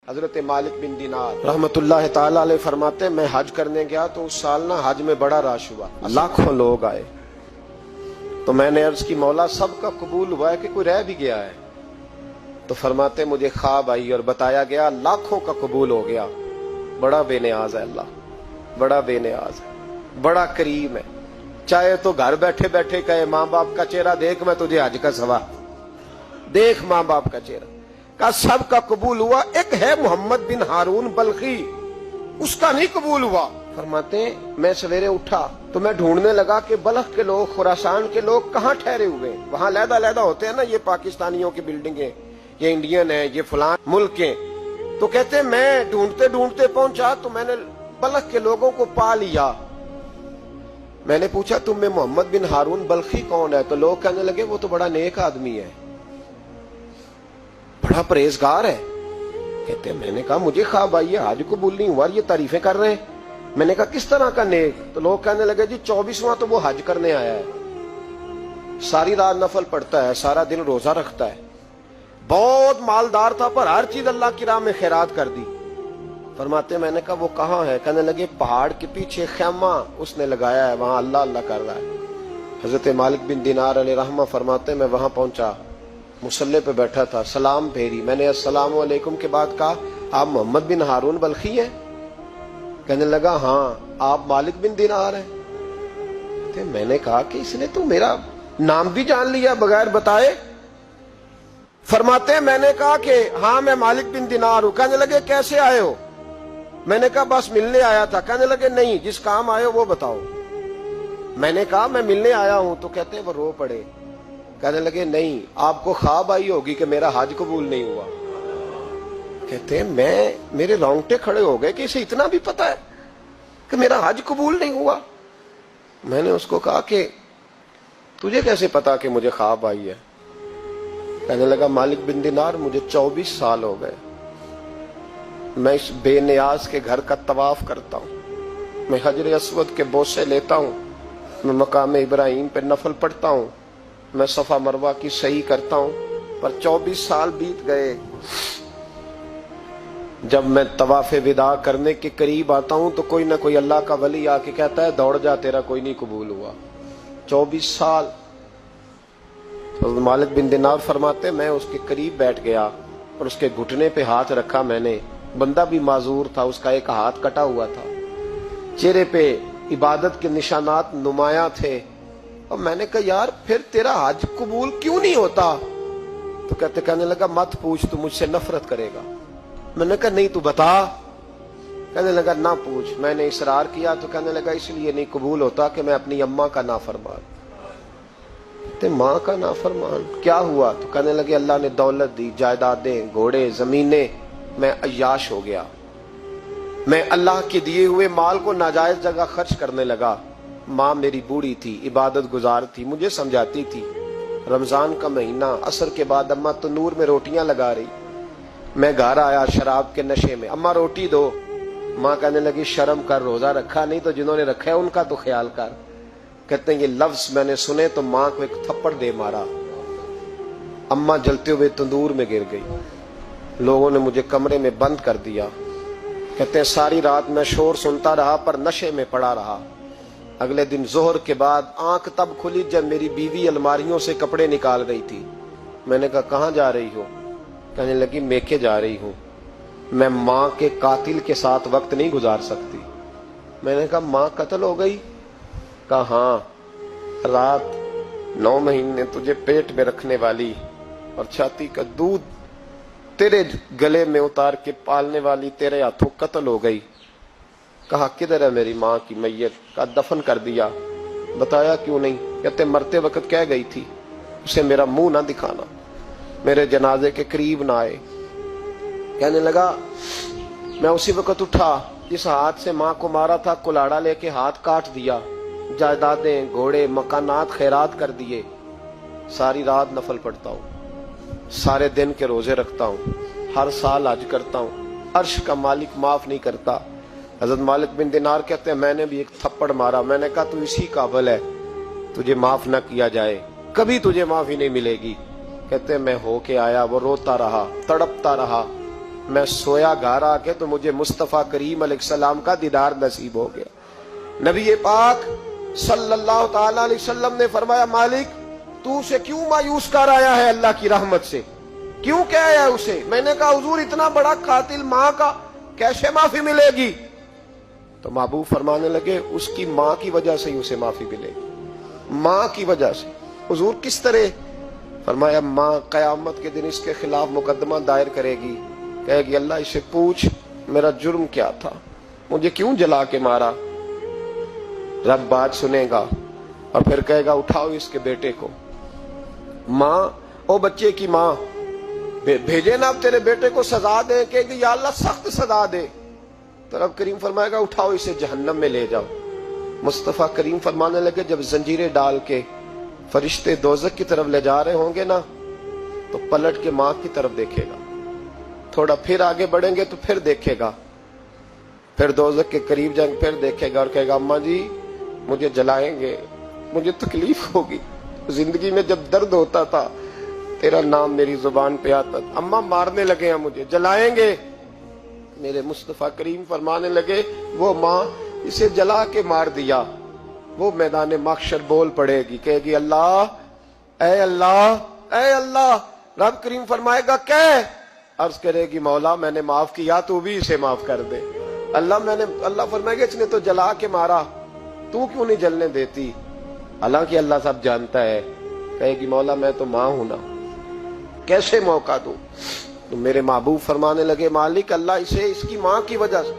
حضرت مالک بن دینار رحمت اللہ تعالی علیہ فرماتے ہیں میں حج کرنے گیا تو اس سال نا حج میں بڑا رش ہوا، لاکھوں لوگ آئے، تو میں نے عرض کی مولا سب کا قبول ہوا ہے کہ کوئی رہ بھی گیا ہے؟ تو فرماتے مجھے خواب آئی اور بتایا گیا لاکھوں کا قبول ہو گیا۔ بڑا بے نیاز ہے اللہ، بڑا بے نیاز ہے، بڑا کریم ہے۔ چاہے تو گھر بیٹھے بیٹھے کہے ماں باپ کا چہرہ دیکھ میں تجھے حج کا ثواب دیکھ، ماں باپ کا چہرہ کا سب کا قبول ہوا، ایک ہے محمد بن ہارون بلخی، اس کا نہیں قبول ہوا۔ فرماتے ہیں میں سویرے اٹھا تو میں ڈھونڈنے لگا کہ بلخ کے لوگ، خراسان کے لوگ کہاں ٹھہرے ہوئے ہیں، وہاں علیحدہ علیحدہ ہوتے ہیں نا، یہ پاکستانیوں کی بلڈنگیں، یہ انڈین ہیں، یہ فلان ملک ہیں۔ تو کہتے ہیں میں ڈھونڈتے ڈھونڈتے پہنچا تو میں نے بلخ کے لوگوں کو پا لیا۔ میں نے پوچھا تم میں محمد بن ہارون بلخی کون ہے؟ تو لوگ کہنے لگے وہ تو بڑا نیک آدمی ہے، بڑا پرہیزگار ہے۔ کہتے ہیں میں نے کہا مجھے خواب آئی ہے، حج قبول نہیں ہوا، یہ تعریفیں کر رہے ہیں۔ میں نے کہا کس طرح کا نیک؟ تو لوگ کہنے لگے جی 24واں تو وہ حج کرنے آیا ہے، ساری رات نفل پڑھتا ہے، سارا دن روزہ رکھتا ہے، بہت مالدار تھا پر ہر چیز اللہ کی راہ میں خیرات کر دی۔ فرماتے میں نے کہا وہ کہاں ہے؟ کہنے لگے پہاڑ کے پیچھے خیمہ اس نے لگایا ہے، وہاں اللہ اللہ کر رہا ہے۔ حضرت مالک بن دینار علیہ رحمہ فرماتے میں وہاں پہنچا، مصلی پہ بیٹھا تھا، سلام پھیری، میں نے السلام علیکم کے بعد کہا آپ محمد بن ہارون بلخی ہیں؟ کہنے لگا ہاں۔ آپ مالک بن دینار ہیں؟ میں نے کہا کہ اس نے تو میرا نام بھی جان لیا بغیر بتائے۔ فرماتے ہیں میں نے کہا کہ ہاں میں مالک بن دینار ہوں۔ کہنے لگے کیسے آئے ہو؟ میں نے کہا بس ملنے آیا تھا۔ کہنے لگے نہیں، جس کام آئے ہو وہ بتاؤ۔ میں نے کہا میں ملنے آیا ہوں۔ تو کہتے ہیں وہ رو پڑے، کہنے لگے نہیں آپ کو خواب آئی ہوگی کہ میرا حج قبول نہیں ہوا۔ کہتے ہیں میرے رونگٹے کھڑے ہو گئے کہ اسے اتنا بھی پتا ہے کہ میرا حج قبول نہیں ہوا۔ میں نے اس کو کہا کہ تجھے کیسے پتا کہ مجھے خواب آئی ہے؟ کہنے لگا مالک بن دینار مجھے 24 سال ہو گئے، میں اس بے نیاز کے گھر کا طواف کرتا ہوں، میں حجر اسود کے بوسے لیتا ہوں، میں مقام ابراہیم پہ نفل پڑھتا ہوں، میں صفا مروہ کی سعی کرتا ہوں، پر 24 سال بیت گئے۔ جب میں طواف وداع کرنے کے قریب آتا ہوں تو کوئی نہ کوئی اللہ کا ولی آ کے کہتا ہے دوڑ جا تیرا کوئی نہیں قبول ہوا۔ 24 سال۔ مالک بن دینار فرماتے میں اس کے قریب بیٹھ گیا اور اس کے گھٹنے پہ ہاتھ رکھا، میں نے، بندہ بھی معذور تھا، اس کا ایک ہاتھ کٹا ہوا تھا، چہرے پہ عبادت کے نشانات نمایاں تھے، اور میں نے کہا یار پھر تیرا حج قبول کیوں نہیں ہوتا؟ تو کہنے لگا مت پوچھ، تو مجھ سے نفرت کرے گا۔ میں نے کہا نہیں تو بتا۔ کہنے لگا نہ پوچھ۔ میں نے اصرار کیا تو کہنے لگا اس لیے نہیں قبول ہوتا کہ میں اپنی اماں کا نافرمان۔ ماں کا نافرمان کیا ہوا؟ تو کہنے لگے اللہ نے دولت دی، جائیدادیں، گھوڑے، زمینیں، میں عیاش ہو گیا، میں اللہ کے دیے ہوئے مال کو ناجائز جگہ خرچ کرنے لگا۔ ماں میری بوڑھی تھی، عبادت گزار تھی، مجھے سمجھاتی تھی۔ رمضان کا مہینہ، عصر کے بعد اماں تنور میں روٹیاں لگا رہی، میں گھر آیا شراب کے نشے میں، اماں روٹی دو۔ ماں کہنے لگی شرم کر، روزہ رکھا نہیں تو جنہوں نے رکھا ہے ان کا تو خیال کر۔ کہتے ہیں یہ لفظ میں نے سنے تو ماں کو ایک تھپڑ دے مارا، اماں جلتے ہوئے تندور میں گر گئی، لوگوں نے مجھے کمرے میں بند کر دیا۔ کہتے ہیں ساری رات میں شور سنتا رہا پر نشے میں پڑا رہا۔ اگلے دن ظہر کے بعد آنکھ تب کھلی جب میری بیوی الماریوں سے کپڑے نکال رہی تھی۔ میں نے کہا کہاں جا رہی ہو؟ کہنے لگی میکے جا رہی ہوں، میں ماں کے قاتل کے ساتھ وقت نہیں گزار سکتی۔ میں نے کہا ماں قتل ہو گئی؟ کہا ہاں، رات 9 مہینے تجھے پیٹ میں رکھنے والی اور چھاتی کا دودھ تیرے گلے میں اتار کے پالنے والی تیرے ہاتھوں قتل ہو گئی۔ کہا کدھر ہے میری ماں کی میت؟ کا دفن کر دیا۔ بتایا کیوں نہیں؟ کہتے مرتے وقت کہہ گئی تھی اسے میرا منہ نہ دکھانا، میرے جنازے کے قریب نہ آئے۔ کہنے لگا میں اسی وقت اٹھا جس ہاتھ سے ماں کو مارا تھا، کلاڑا لے کے ہاتھ کاٹ دیا، جائیدادیں، گھوڑے، مکانات خیرات کر دیے، ساری رات نفل پڑھتا ہوں، سارے دن کے روزے رکھتا ہوں، ہر سال حج کرتا ہوں، عرش کا مالک معاف نہیں کرتا۔ حضرت مالک بن دینار کہتے ہیں میں نے بھی ایک تھپڑ مارا، میں نے کہا تو اسی قابل ہے تجھے معاف نہ کیا جائے، کبھی تجھے معافی نہیں ملے گی۔ کہتے ہیں میں ہو کے آیا، وہ روتا رہا، تڑپتا رہا، میں سویا گھر آ کے تو مجھے مصطفیٰ کریم علیہ السلام کا دیدار نصیب ہو گیا۔ نبی پاک صلی اللہ تعالی علیہ وسلم نے فرمایا مالک تو اسے کیوں مایوس کر آیا ہے اللہ کی رحمت سے، کیوں کہہ آیا اسے؟ میں نے کہا حضور اتنا بڑا قاتل ماں کا کیسے معافی ملے گی؟ تو محبوب فرمانے لگے اس کی ماں کی وجہ سے ہی اسے معافی ملے گی، ماں کی وجہ سے۔ حضور کس طرح؟ فرمایا ماں قیامت کے دن اس کے خلاف مقدمہ دائر کرے گی، کہے گی اللہ اسے پوچھ میرا جرم کیا تھا، مجھے کیوں جلا کے مارا؟ رب بات سنے گا اور پھر کہے گا اٹھاؤ اس کے بیٹے کو۔ ماں او بچے کی ماں بھیجے نا اب تیرے بیٹے کو سزا دے، کہے گی یا اللہ سخت سزا دے، تو رب کریم فرمائے گا اٹھاؤ اسے جہنم میں لے جاؤ۔ مصطفیٰ کریم فرمانے لگے جب زنجیریں ڈال کے فرشتے دوزخ کی طرف لے جا رہے ہوں گے نا تو پلٹ کے ماں کی طرف دیکھے گا، تھوڑا پھر آگے بڑھیں گے تو پھر دیکھے گا، پھر دوزخ کے قریب جائیں پھر دیکھے گا اور کہے گا اماں جی مجھے جلائیں گے، مجھے تکلیف ہوگی، زندگی میں جب درد ہوتا تھا تیرا نام میری زبان پہ آتا تھا، اماں مارنے لگے ہیں مجھے جلائیں گے۔ میرے مصطفیٰ کریم فرمانے لگے وہ ماں اسے جلا کے مار دیا، وہ میدان محشر بول پڑے گی، کہے گی اللہ اے اللہ اے اللہ۔ رب کریم فرمائے گا کہ عرض کرے گی مولا میں نے معاف کیا تو بھی اسے معاف کر دے۔ اللہ فرمائے گا اس نے تو جلا کے مارا، تو کیوں نہیں جلنے دیتی؟ حالانکہ اللہ سب جانتا ہے، کہے گی مولا میں تو ماں ہوں نا، کیسے موقع دوں؟ تو میرے محبوب فرمانے لگے مالک اللہ اسے اس کی ماں کی وجہ سے